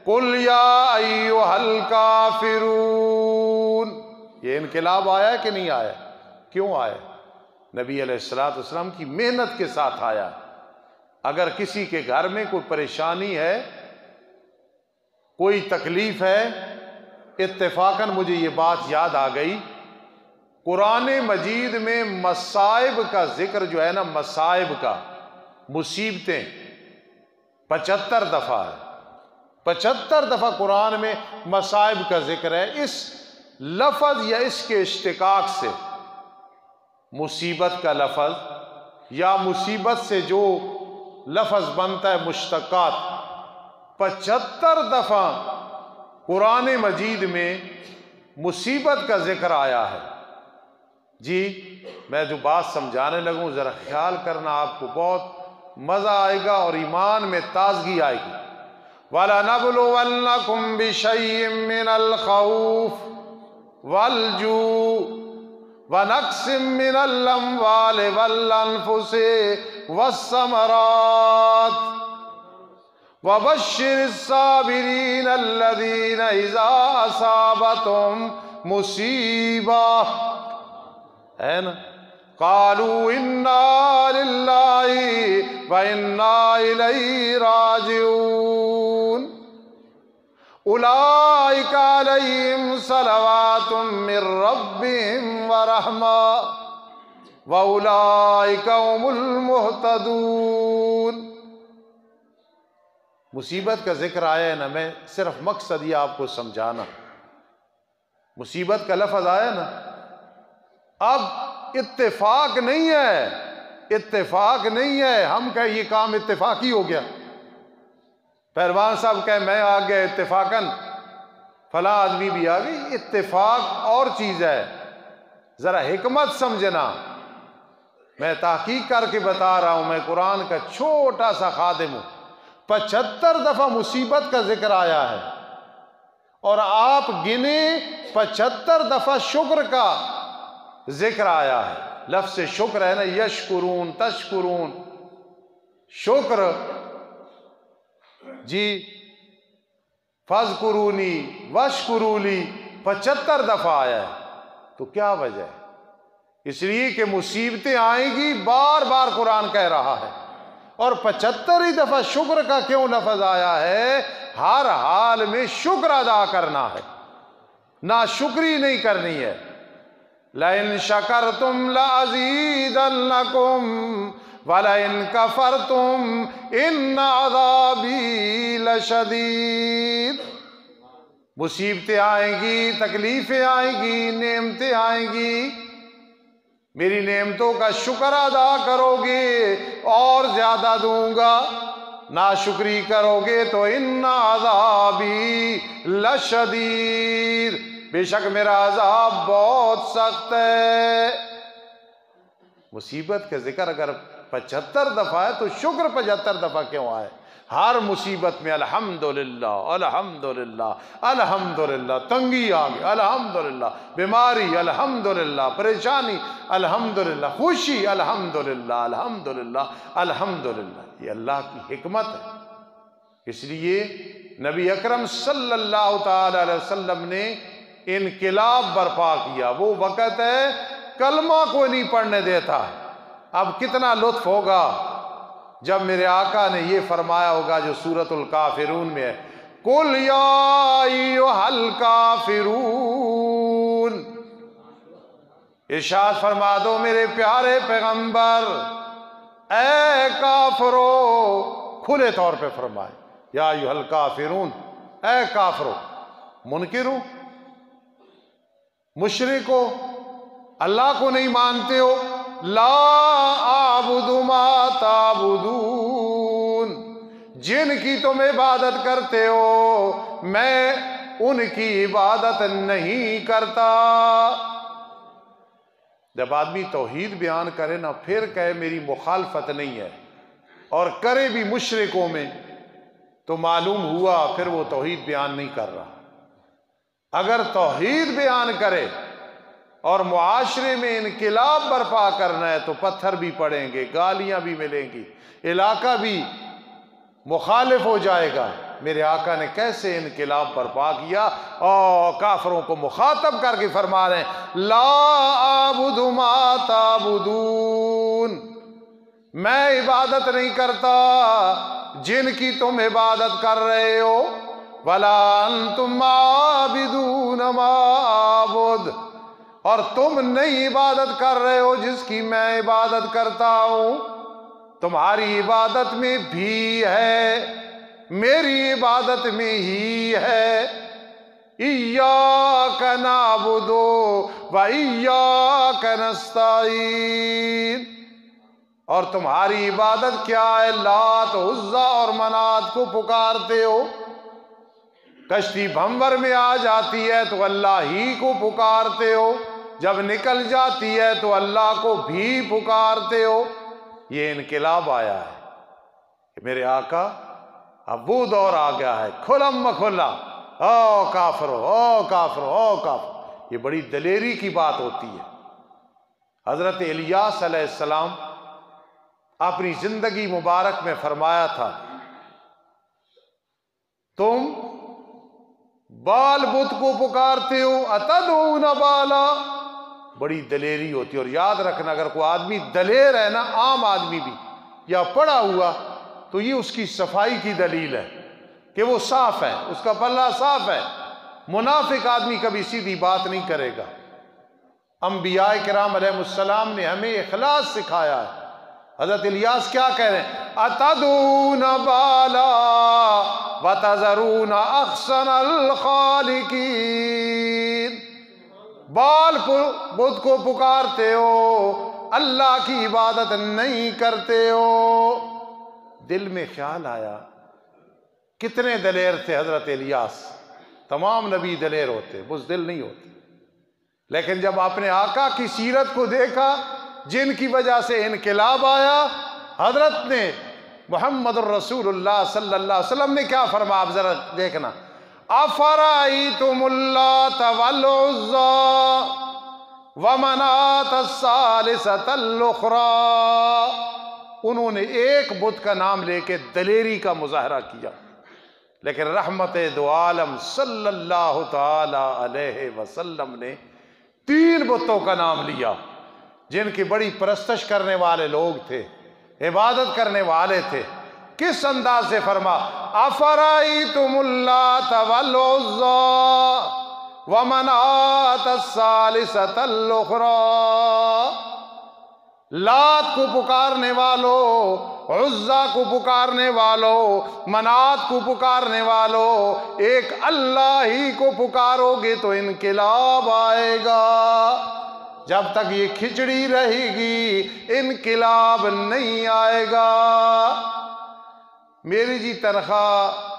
قل یا ایھا الکافرون، یہ انقلاب آیا ہے کہ نہیں آیا؟ کیوں آیا؟ نبی علیہ السلام کی محنت کے ساتھ آیا۔ اگر کسی کے گھر میں کوئی پریشانی ہے، کوئی تکلیف ہے، اتفاقاً مجھے یہ بات یاد آ گئی، قرآن مجید میں مصائب کا ذکر جو ہے نا، مصائب کا، مصیبتیں 75 دفعہ ہے۔ 75 دفعہ قرآن میں مصائب کا ذکر ہے۔ اس لفظ یا اس کے اشتقاق سے، مصیبت کا لفظ یا مصیبت سے جو لفظ بنتا ہے، مشتقات، 75 دفعہ قرآن مجید میں مصیبت کا ذکر آیا ہے۔ جی میں جو بات سمجھانے لگوں ذرا خیال کرنا، آپ کو بہت مزہ آئے گا اور ایمان میں تازگی آئے گی۔ وَلَنَبْلُوَنَّكُمْ بِشَيْءٍ مِّنَ الْخَوْفِ وَالْجُوعِ وَنَقْصٍ مِّنَ الْأَمْوَالِ وَالْأَنفُسِ وَالثَّمَرَاتِ وَبَشِّرِ الصَّابِرِينَ الَّذِينَ إِذَا أَصَابَتْهُمْ مُصِیبَةٌ، ہے نا، قَالُوا إِنَّا لِلَّهِ وَإِنَّا إِلَيْهِ رَاجِعُونَ أُولَئِكَ عَلَيْهِمْ صَلَوَاتٌ مِّن رَّبِّهِمْ وَرَحْمَةٌ وَأُولَئِكَ هُمُ الْمُهْتَدُونَ۔ مصیبت کا ذکر آیا ہے نا، میں صرف مقصد یہ آپ کو سمجھانا، مصیبت کا لفظ آیا نا، اب اتفاق نہیں ہے، اتفاق نہیں ہے، ہم کہیں یہ کام اتفاقی ہو گیا، پہلوان صاحب کہیں میں آ گیا اتفاقاً، فلاں آدمی بھی آ گئی، اتفاق اور چیز ہے، ذرا حکمت سمجھنا۔ میں تحقیق کر کے بتا رہا ہوں، میں قرآن کا چھوٹا سا خادم ہوں۔ 75 دفعہ مصیبت کا ذکر آیا ہے، اور آپ گنے 75 دفعہ شکر کا ذکر آیا ہے۔ لفظ شکر ہے نا، یشکرون، تشکرون، شکر، جی فاذکرونی واشکرولی 75 دفعہ آیا ہے۔ تو کیا وجہ ہے؟ اس لیے کہ مصیبتیں آئیں گی، بار بار قرآن کہہ رہا ہے، اور 75 ہی دفعہ شکر کا کیوں لفظ آیا ہے؟ ہر حال میں شکر ادا کرنا ہے، ناشکری نہیں کرنی ہے۔ لَإِن شَكَرْتُمْ لَأَزِيدَنَّكُمْ وَلَئِن كَفَرْتُمْ إِنَّ عَذَابِي لَشَدِيدٌ۔ مصیبتیں آئیں گی، تکلیفیں آئیں گی، نعمتیں آئیں گی، میری نعمتوں کا شکر ادا کرو گے اور زیادہ دوں گا، ناشکری کرو گے تو ان عذابی لشدید، بے شک میرا عذاب بہت سخت ہے۔ مصیبت کا ذکر اگر 75 دفعہ ہے تو شکر 75 دفعہ کیوں آئے؟ ہر مصیبت میں الحمدللہ الحمدللہ الحمدللہ، تنگی آ گئی الحمدللہ، بیماری الحمدللہ، پریشانی الحمدللہ، خوشی الحمدللہ الحمدللہ الحمدللہ۔ یہ اللہ کی حکمت ہے۔ اس لیے نبی اکرم صلی اللہ تعالی علیہ وسلم نے انقلاب برپا کیا۔ وہ وقت ہے کلمہ کو نہیں پڑھنے دیتا۔ اب کتنا لطف ہوگا جب میرے آقا نے یہ فرمایا ہوگا جو سورۃ الکافرون میں ہے، قُلْ يَا أَيُّهَا الْكَافِرُونَ، ارشاد فرما دو میرے پیارے پیغمبر، اے کافرو، کھلے طور پہ فرمائے یا ایھا الکافرون، اے کافرو، منکرو، مشرکو، اللہ کو نہیں مانتے ہو، لا اعبد ما تعبدون، جن کی تم عبادت کرتے ہو میں ان کی عبادت نہیں کرتا۔ جب آدمی توحید بیان کرے نا پھر کہے میری مخالفت نہیں ہے، اور کرے بھی مشرکوں میں، تو معلوم ہوا پھر وہ توحید بیان نہیں کر رہا۔ اگر توحید بیان کرے اور معاشرے میں انقلاب برپا کرنا ہے تو پتھر بھی پڑیں گے، گالیاں بھی ملیں گی، علاقہ بھی مخالف ہو جائے گا، میرے آقا نے کیسے انقلاب برپا کیا، اور کافروں کو مخاطب کر کے فرما رہے ہیں لا اعبد ما تعبدون، میں عبادت نہیں کرتا جن کی تم عبادت کر رہے ہو، ولا انتم عابدون ما اعبد، اور تم نہیں عبادت کر رہے ہو جس کی میں عبادت کرتا ہوں۔ تمہاری عبادت میں بھی ہے، میری عبادت میں ہی ہے۔ ایاک نعبد و ایاک نستعین، اور تمہاری عبادت کیا ہے؟ لات، عزا اور منات کو پکارتے ہو۔ کشتی بھنور میں آ جاتی ہے تو اللہ ہی کو پکارتے ہو، جب نکل جاتی ہے تو اللہ کو بھی پکارتے ہو۔ یہ انقلاب آیا ہے کہ میرے آقا اب وہ دور آ گیا ہے کھلم کھلا، او کافرو، او کافرو، او کافر۔ یہ بڑی دلیری کی بات ہوتی ہے۔ حضرت الیاس علیہ السلام اپنی زندگی مبارک میں فرمایا تھا تم بال بت کو پکارتے ہو، اتدعون بالا۔ بڑی دلیری ہوتی ہے، اور یاد رکھنا اگر کوئی آدمی دلیر ہے نا، عام آدمی بھی یا پڑھا ہوا، تو یہ اس کی صفائی کی دلیل ہے کہ وہ صاف ہے، اس کا پلہ صاف ہے۔ منافق آدمی کبھی سیدھی بات نہیں کرے گا۔ انبیاء کرام علیہ السلام نے ہمیں اخلاص سکھایا ہے۔ حضرت الیاس کیا کہہ رہے ہیں؟ اتدعون بالا وتذرون احسن الخالقین، بال بت کو پکارتے ہو، اللہ کی عبادت نہیں کرتے ہو۔ دل میں خیال آیا کتنے دلیر تھے حضرت الیاس۔ تمام نبی دلیر ہوتے، بزدل نہیں ہوتے، لیکن جب اپنے آقا کی سیرت کو دیکھا جن کی وجہ سے انقلاب آیا، حضرت نے محمد الرسول اللہ صلی اللہ علیہ وسلم نے کیا فرمایا؟ آپ ذرا دیکھنا، افرأیتم اللات والعزی ومناة الثالثة الاخری۔ انہوں نے ایک بت کا نام لے کے دلیری کا مظاہرہ کیا، لیکن رحمت دو عالم صلی اللہ تعالی علیہ وسلم نے 3 بتوں کا نام لیا جن کی بڑی پرستش کرنے والے لوگ تھے، عبادت کرنے والے تھے۔ کس انداز سے فرما؟ افرأیتم اللات والعزی ومناة الثالثة الاخری۔ لات کو پکارنے والو، عزا کو پکارنے والو، منات کو پکارنے والو، ایک اللہ ہی کو پکارو گے تو انقلاب آئے گا۔ جب تک یہ کھچڑی رہے گی انقلاب نہیں آئے گا۔ میری جی تنخواہ